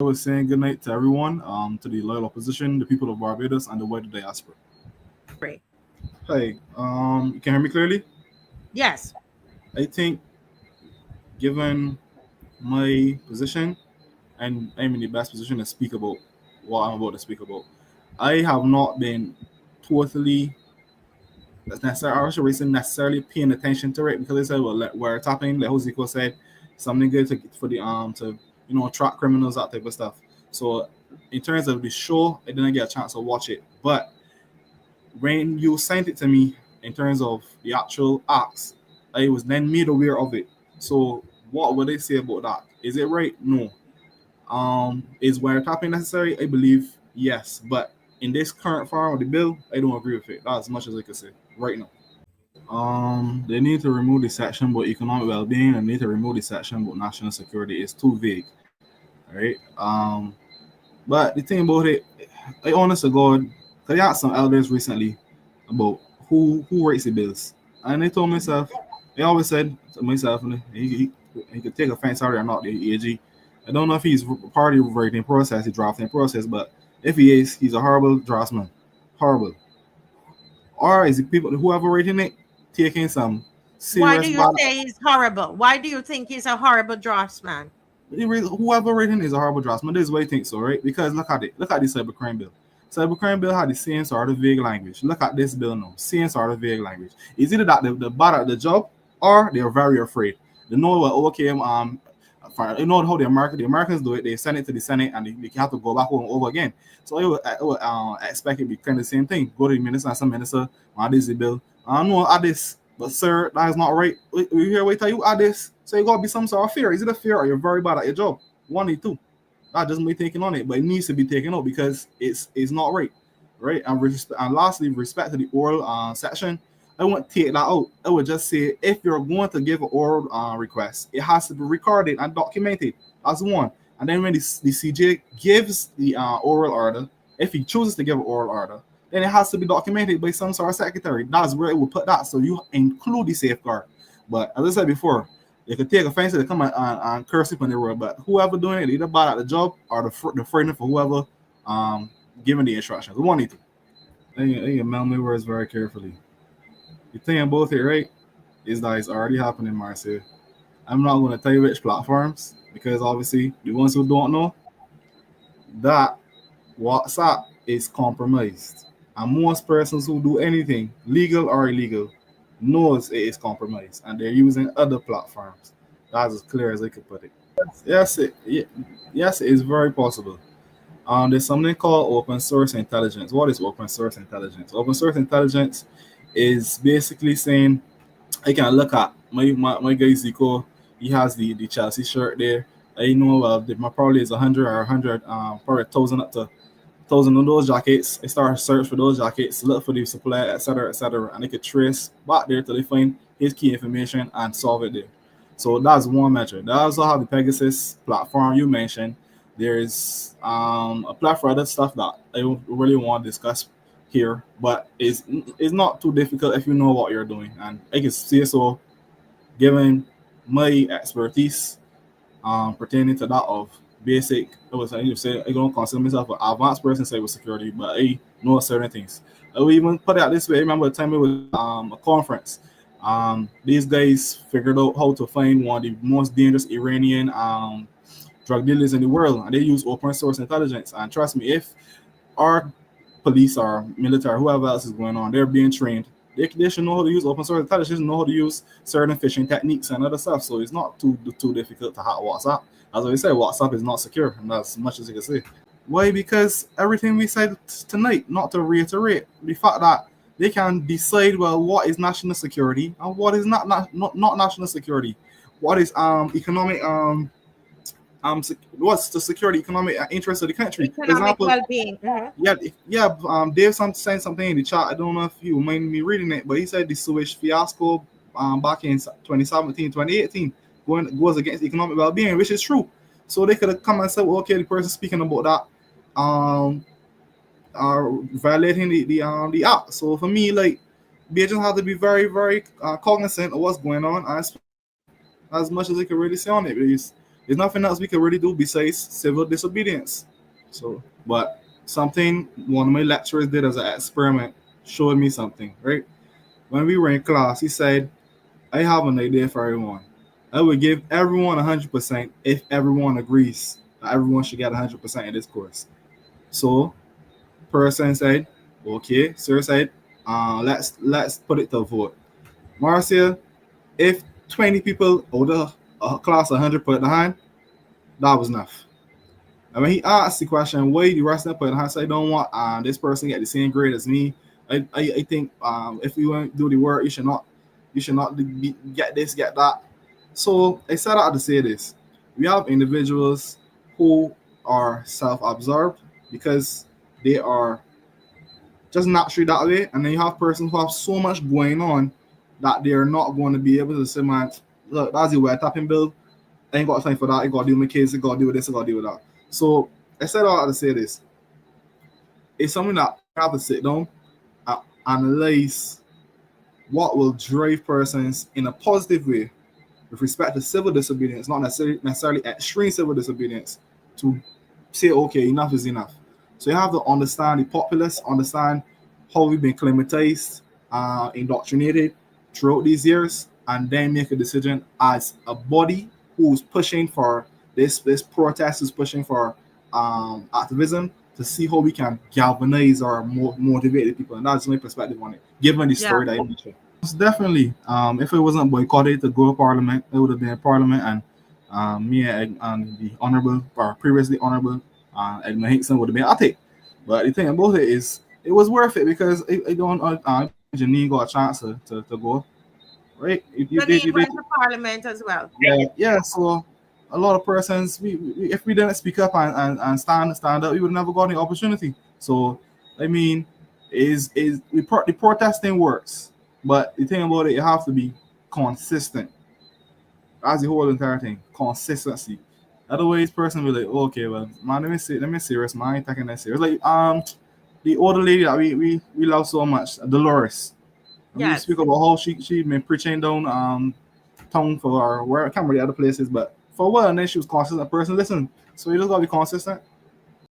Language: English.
was saying good night to everyone, to the loyal opposition, the people of Barbados, and the wider diaspora. Great. Hey, you can hear me clearly? Yes. I think, given my position, and I'm in the best position to speak about what I'm about to speak about, I have not been totally necessarily paying attention to it because they said, well, we're tapping, like Josico said, something good for the to track criminals, that type of stuff. So in terms of the show, I didn't get a chance to watch it, but when you sent it to me in terms of the actual acts, I was then made aware of it. So what would they say about that? Is it right? No. Is wiretapping necessary? I believe yes, but in this current form of the bill, I don't agree with it. That's as much as I can say right now. They need to remove the section about economic well-being and need to remove the section about national security. It's too vague, right? But the thing about it, I honest to God, I asked some elders recently about who writes the bills, and they told myself, they always said to myself, and he could take offense or not, the AG. I don't know if he's part of the writing process, the drafting process, but if he is, he's a horrible draftsman, horrible. Or is it people whoever writing it taking some Why serious do you bad? say he's horrible? Why do you think he's a horrible draftsman? Whoever writing is a horrible draftsman. This is what I think so, right? Because look at it. Look at the cybercrime bill. Cybercrime bill had the same sort of vague language. Look at this bill now. Same sort of vague language. Is either that they're bad at the job or they're very afraid. They know what okay, you know how the Americans do it. They send it to the Senate and they have to go back over and over again. So I would expect it to be kind of the same thing. Go to the minister and some minister, this is the bill. I know add this, but sir, that is not right. We here wait till you add this. So you gotta be some sort of fear. Is it a fear or you're very bad at your job? One or two. That doesn't be taken on it, but it needs to be taken out because it's not right. Right? And lastly, respect to the oral section, I won't take that out. I would just say if you're going to give an oral request, it has to be recorded and documented. That's one. And then when the CJ gives the oral order, if he chooses to give an oral order, then it has to be documented by some sort of secretary. That's where it will put that. So you include the safeguard. But as I said before, they could take offense to come and curse it on the road. But whoever doing it, either bad at the job or the friend for whoever giving the instructions. We want it to. I meld my words very carefully. The thing about it, right, is that it's already happening, Marcia. I'm not going to tell you which platforms because obviously the ones who don't know that WhatsApp is compromised, and most persons who do anything, legal or illegal, knows it is compromised, and they're using other platforms. That's as clear as I could put it. Yes, it is very possible. There's something called open source intelligence. What is open source intelligence? Open source intelligence is basically saying I can look at my guy Zico. He has the Chelsea shirt there. I know my probably is 100 or 100, probably 1,000 up to 1,000 of those jackets. I start to search for those jackets, look for the supply, etc., and they could trace back there till they find his key information and solve it there. So that's one measure. They also have the Pegasus platform you mentioned. There's a platform other stuff that I don't really want to discuss here, but it's not too difficult if you know what you're doing. And I can say so, given my expertise pertaining to that of basic. I don't consider myself an advanced person in cybersecurity, but I know certain things. I will even put it out this way. I remember the time it was a conference. These guys figured out how to find one of the most dangerous Iranian drug dealers in the world, and they use open source intelligence. And trust me, if our police or military, whoever else is going on, they're being trained. They should know how to use open source intelligence, know how to use certain phishing techniques and other stuff. So it's not too difficult to hack WhatsApp. As I said, WhatsApp is not secure, and that's as much as you can say. Why? Because everything we said tonight, not to reiterate, the fact that they can decide, well, what is national security and what is not national security. What is economic what's the security economic interest of the country? Economic For example, well-being. Dave saying something in the chat. I don't know if you mind me reading it, but he said the Suez fiasco back in 2017, 2018 goes against economic well-being, which is true. So they could have come and said, well, okay, the person speaking about that are violating the act. So for me, like, they just have to be very, very cognizant of what's going on, as much as they can really say on it. Because There's nothing else we can really do besides civil disobedience. So, but something one of my lecturers did as an experiment showed me something, right? When we were in class, he said, I have an idea for everyone. I would give everyone 100% if everyone agrees that everyone should get 100% in this course. So, person said, okay. Sir said, let's put it to a vote. Marcia, if 20 people out of a class 100 put the hand, that was enough. And when he asked the question, why the rest of them put the hand, so I don't want this person get the same grade as me. I think if you want to do the work, you should not get this, get that. So I set out to say this. We have individuals who are self-absorbed because they are just naturally that way, and then you have persons who have so much going on that they are not going to be able to say, man, look, that's the wiretapping bill. I ain't got time for that. I got to deal with my kids. I got to deal with this. I got to deal with that. So I said all that to say this. It's something that we have to sit down and analyze what will drive persons in a positive way with respect to civil disobedience, not necessarily extreme civil disobedience, to say, okay, enough is enough. So you have to understand the populace, understand how we've been climatized, indoctrinated throughout these years, and then make a decision as a body who's pushing for this protest, is pushing for activism, to see how we can galvanize or motivate the people. And that's my perspective on it, given the Yeah. story that I mentioned. Definitely. If it wasn't boycotted to go to Parliament, it would have been Parliament, and me and the Honorable, or previously Honorable Edmund Hickson would have been at it. But the thing about it is, it was worth it because I don't Janine got a chance to go, right? Janine You did. went to Parliament as well. Yeah. So a lot of persons, we if we didn't speak up and stand up, we would never got the opportunity. So I mean, the protesting works, but the thing about it, you have to be consistent. That's the whole entire thing. Consistency. Otherwise, person will be like, okay, well, man, let me serious, man. I ain't taking that serious. Like the older lady that we love so much, Dolores. And we Yes. speak about how she been preaching down town for where I can't remember the other places, but for a while, and then she was consistent person. Listen, so you just gotta be consistent.